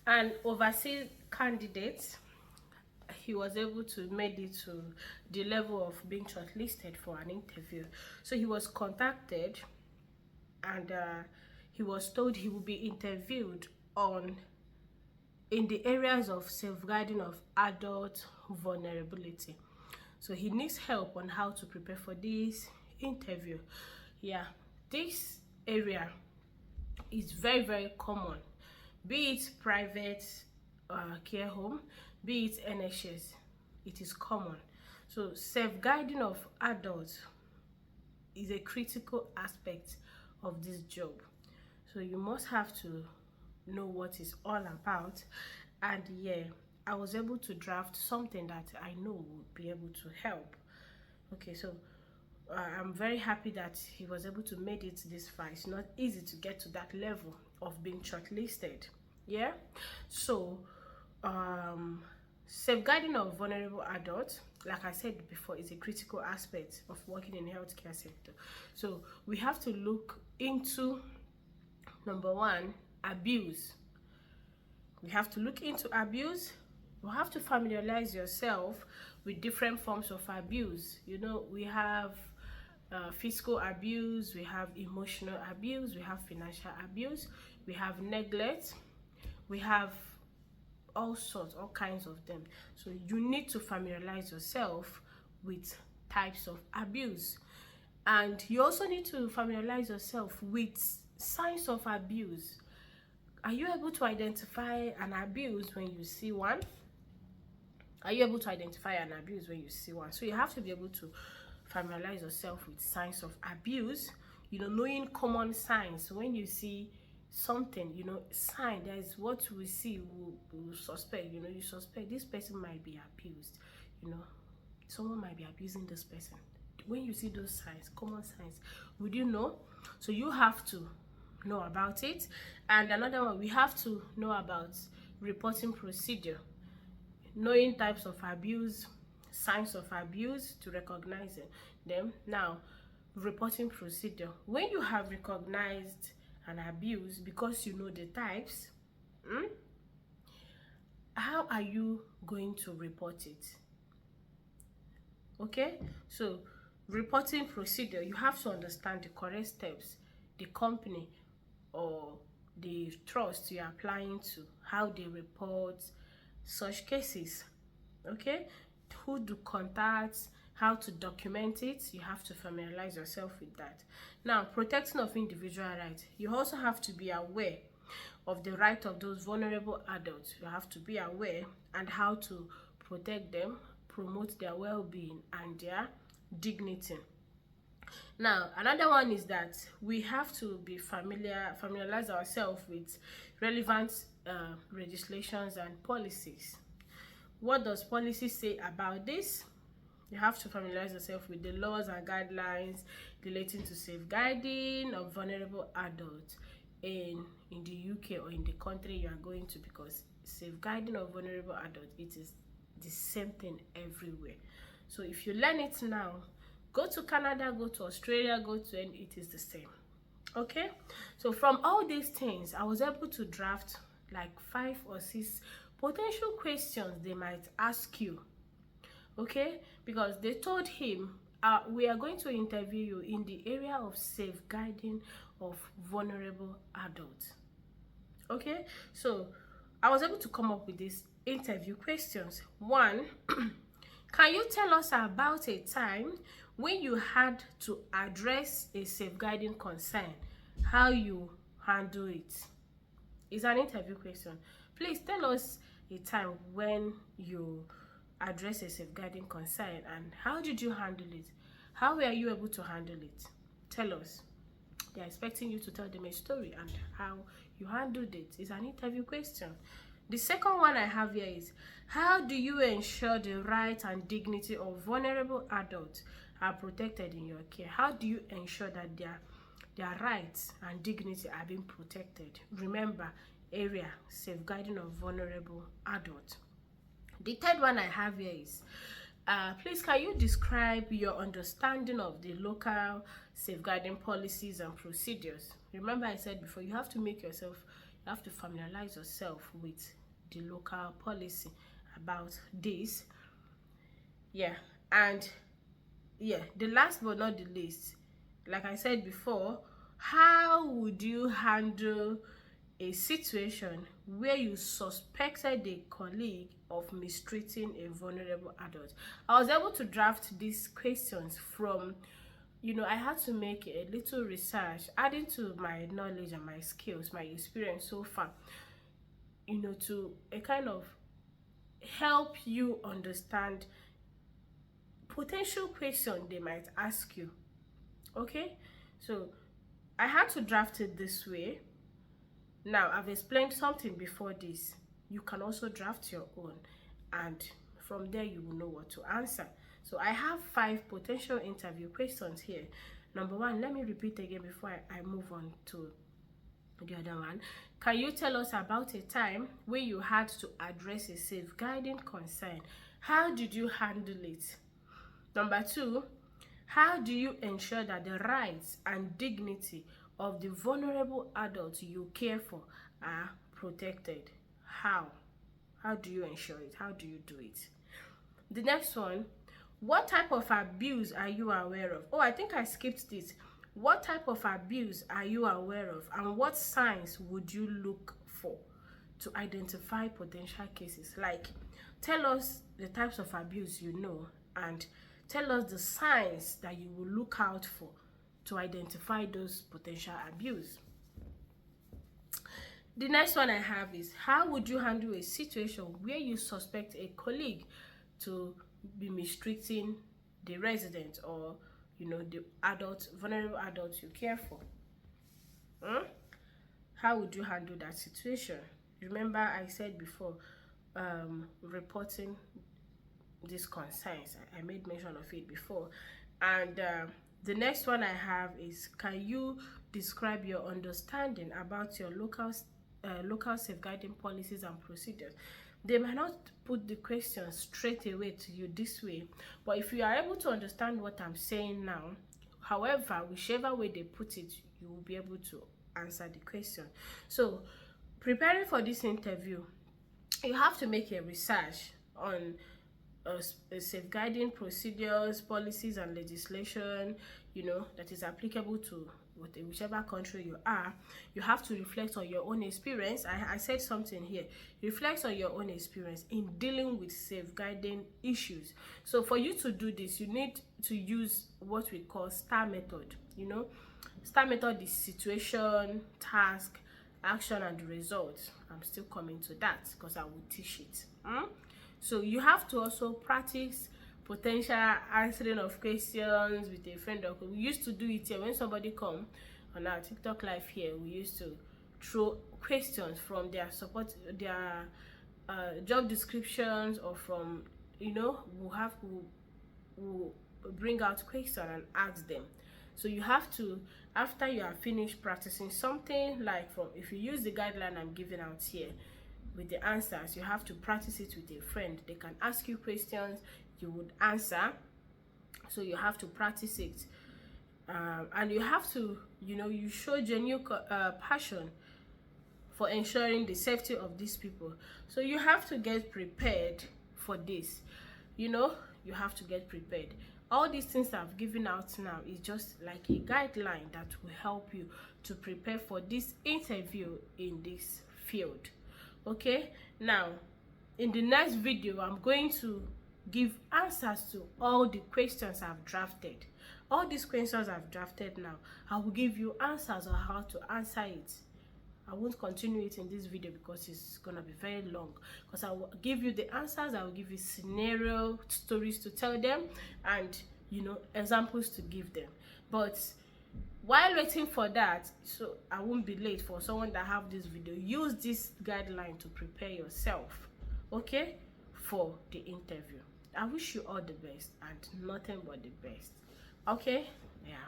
and overseas candidates. He was able to make it to the level of being shortlisted for an interview. So he was contacted, and he was told he would be interviewed on in the areas of safeguarding of adult vulnerability. So he needs help on how to prepare for this interview. Yeah, this area is very, very common, be it private care home, be it NHS. It is common. So safeguarding of adults is a critical aspect of this job. So you must have to know what it's all about. And yeah, I was able to draft something that I know would be able to help. Okay, so I'm very happy that he was able to make it this far. It's not easy to get to that level of being shortlisted. Yeah, so safeguarding of vulnerable adults, like I said before, is a critical aspect of working in the healthcare sector. So we have to look into, number one, abuse. We have to look into abuse. You have to familiarize yourself with different forms of abuse. You know, we have physical abuse, we have emotional abuse, we have financial abuse, we have neglect, we have all sorts, all kinds of them. So you need to familiarize yourself with types of abuse, and you also need to familiarize yourself with signs of abuse. Are you able to identify an abuse when you see one? Are you able to identify an abuse when you see one? So you have to be able to familiarize yourself with signs of abuse, you know, knowing common signs. When you see something, you know, sign, that is what we see, we suspect, you know, you suspect this person might be abused, you know, someone might be abusing this person. When you see those signs, common signs, would you know? So you have to know about it. And another one, we have to know about reporting procedure, knowing types of abuse, signs of abuse, to recognize them. Now, reporting procedure, when you have recognized an abuse because you know the types, how are you going to report it? Okay, so reporting procedure, you have to understand the correct steps the company or the trust you are applying to, how they report such cases. Okay, who to contact, how to document it, you have to familiarize yourself with that. Now, protecting of individual rights, you also have to be aware of the right of those vulnerable adults. You have to be aware and how to protect them, promote their well-being and their dignity. Now, another one is that we have to be familiarize ourselves with relevant legislations and policies. What does policy say about this? You have to familiarize yourself with the laws and guidelines relating to safeguarding of vulnerable adults in the UK or in the country you are going to, because safeguarding of vulnerable adults, it is the same thing everywhere. So if you learn it now, go to Canada, go to Australia, go to, and it is the same. Okay, so from all these things, I was able to draft like 5 or 6 potential questions they might ask you. Okay, because they told him, we are going to interview you in the area of safeguarding of vulnerable adults. Okay, so I was able to come up with these interview questions. One, can you tell us about a time when you had to address a safeguarding concern, how you handle it? It's an interview question. Please tell us a time when you address a safeguarding concern and how did you handle it? How were you able to handle it? Tell us. They're expecting you to tell them a story and how you handled it. It's an interview question. The second one I have here is, how do you ensure the rights and dignity of vulnerable adults are protected in your care? How do you ensure that their rights and dignity are being protected? Remember, area safeguarding of vulnerable adults. The third one I have here is, please can you describe your understanding of the local safeguarding policies and procedures? Remember I said before, you have to make yourself You have to familiarize yourself with the local policy about this. Yeah, and yeah, the last but not the least, like I said before, how would you handle a situation where you suspected a colleague of mistreating a vulnerable adult? I was able to draft these questions from, I had to make a little research, adding to my knowledge and my skills, my experience so far, to a kind of help you understand potential question they might ask you. Okay, so I had to draft it this way. Now I've explained something before this. You can also draft your own, and from there you will know what to answer. So I have 5 potential interview questions here. Number 1, let me repeat again before I move on to the other one. Can you tell us about a time where you had to address a safeguarding concern? How did you handle it? Number 2, how do you ensure that the rights and dignity of the vulnerable adults you care for are protected? How do you ensure it? How do you do it? The next one, what type of abuse are you aware of? Oh, I think I skipped this. What type of abuse are you aware of, and what signs would you look for to identify potential cases? Like, tell us the types of abuse you know, and tell us the signs that you will look out for to identify those potential abuse. The next one I have is, how would you handle a situation where you suspect a colleague to be mistreating the resident, or the vulnerable adults you care for? How would you handle that situation? Remember I said before, reporting these concerns. I made mention of it before. And the next one I have is, can you describe your understanding about your local safeguarding policies and procedures? They might not put the question straight away to you this way, but if you are able to understand what I'm saying now, however, whichever way they put it, you will be able to answer the question. So, preparing for this interview, you have to make a research on safeguarding procedures, policies, and legislation, that is applicable to whichever country you are. You have to reflect on your own experience. I said something here. Reflect on your own experience in dealing with safeguarding issues. So for you to do this, you need to use what we call STAR method. STAR method is situation, task, action, and results. I'm still coming to that because I will teach it. So you have to also practice potential answering of questions with a friend. We used to do it here when somebody come on our TikTok live here. We used to throw questions from their job descriptions, or from we'll bring out questions and ask them. So you have to, after you are finished practicing something, like if you use the guideline I'm giving out here with the answers, you have to practice it with a friend. They can ask you questions, you would answer. So you have to practice it, and you have to, you show genuine passion for ensuring the safety of these people. So you have to get prepared for this. You have to get prepared. All these things I've given out now is just like a guideline that will help you to prepare for this interview in this field. Okay, now in the next video, I'm going to give answers to all the questions I've drafted. All these questions I've drafted now, I will give you answers on how to answer it. I won't continue it in this video because it's gonna be very long, because I will give you the answers, I will give you scenario stories to tell them, and examples to give them. But while waiting for that, so I won't be late for someone that have this video, use this guideline to prepare yourself, okay, for the interview. I wish you all the best and nothing but the best. Okay, yeah.